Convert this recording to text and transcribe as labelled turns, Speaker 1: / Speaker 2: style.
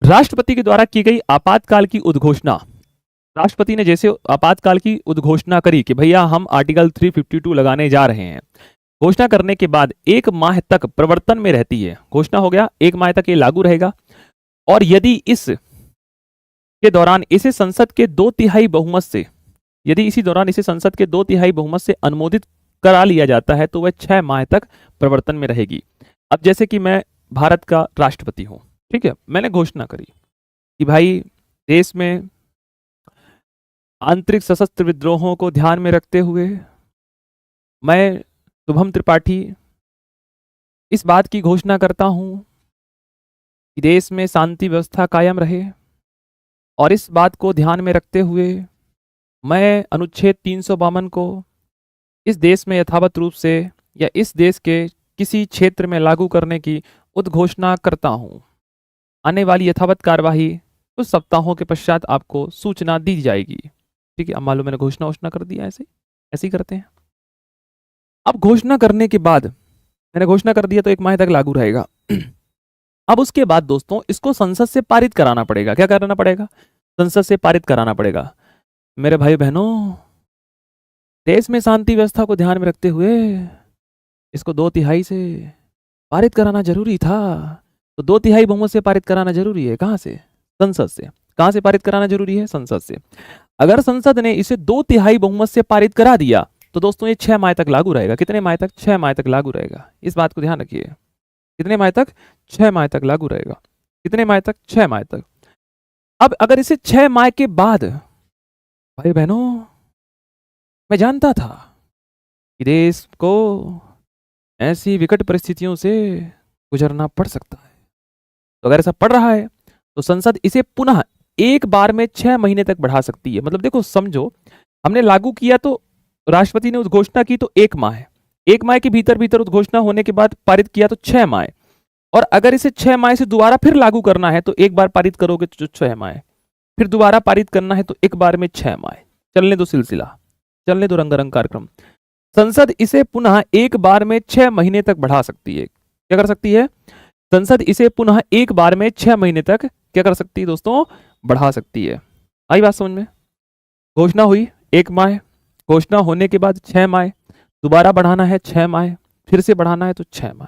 Speaker 1: राष्ट्रपति के द्वारा की गई आपातकाल की उद्घोषणा। राष्ट्रपति ने जैसे आपातकाल की उद्घोषणा करी कि भैया हम आर्टिकल 352 लगाने जा रहे हैं, घोषणा करने के बाद 1 माह तक प्रवर्तन में रहती है। घोषणा हो गया, 1 माह तक ये लागू रहेगा। और यदि इस के दौरान इसे संसद के 2/3 बहुमत से, यदि इसी दौरान इसे संसद के 2/3 बहुमत से अनुमोदित करा लिया जाता है तो वह 6 माह तक प्रवर्तन में रहेगी। अब जैसे कि मैं भारत का राष्ट्रपति हूं, ठीक है, मैंने घोषणा करी कि भाई देश में आंतरिक सशस्त्र विद्रोहों को ध्यान में रखते हुए मैं शुभम त्रिपाठी इस बात की घोषणा करता हूं कि देश में शांति व्यवस्था कायम रहे, और इस बात को ध्यान में रखते हुए मैं अनुच्छेद 352 को इस देश में यथावत रूप से या इस देश के किसी क्षेत्र में लागू करने की उद्घोषणा करता हूं। आने वाली यथावत कार्यवाही कुछ सप्ताहों के पश्चात आपको सूचना दी जाएगी। ठीक है, अब मालूम मैंने घोषणा कर दिया, ऐसे ही करते हैं। अब घोषणा करने के बाद, मैंने घोषणा कर दिया तो 1 माह तक लागू रहेगा। अब उसके बाद दोस्तों इसको संसद से पारित कराना पड़ेगा। क्या कराना पड़ेगा? संसद से पारित कराना पड़ेगा। मेरे भाई बहनों, देश में शांति व्यवस्था को ध्यान में रखते हुए इसको 2/3 से पारित कराना जरूरी था। तो 2/3 बहुमत से पारित कराना जरूरी है। कहां से? संसद से। कहां से पारित कराना जरूरी है? संसद से। अगर संसद ने इसे 2/3 बहुमत से पारित करा दिया तो दोस्तों ये 6 माह तक लागू रहेगा। कितने माह तक? 6 माह तक लागू रहेगा। इस बात को ध्यान रखिए। कितने माह तक? 6 माह तक लागू रहेगा। कितने माह तक? 6 माह तक। अब अगर इसे 6 माह के बाद, भाई बहनों, मैं जानता था कि देश को ऐसी विकट परिस्थितियों से गुजरना पड़ सकता है, तो अगर ऐसा पड़ रहा है तो संसद इसे पुनः एक बार में 6 महीने तक बढ़ा सकती है। मतलब देखो, समझो, हमने लागू किया तो राष्ट्रपति ने उद्घोषणा की तो 1 माह है, 1 माह के भीतर भीतर उद्घोषणा होने के बाद पारित किया तो 6 माह, और अगर इसे 6 माह से दोबारा फिर लागू करना है तो एक बार पारित करोगे तो 6 माह, फिर दोबारा पारित करना है तो एक बार में 6 माह। चलने दो सिलसिला, चलने दो रंगारंग कार्यक्रम। संसद इसे पुनः एक बार में 6 महीने तक बढ़ा सकती है। क्या कर सकती है? संसद इसे पुनः एक बार में 6 महीने तक क्या कर सकती है दोस्तों? बढ़ा सकती है। आई बात समझ में? घोषणा हुई 1 माह, घोषणा होने के बाद 6 माह, दोबारा बढ़ाना है 6 माह, फिर से बढ़ाना है तो 6 माह।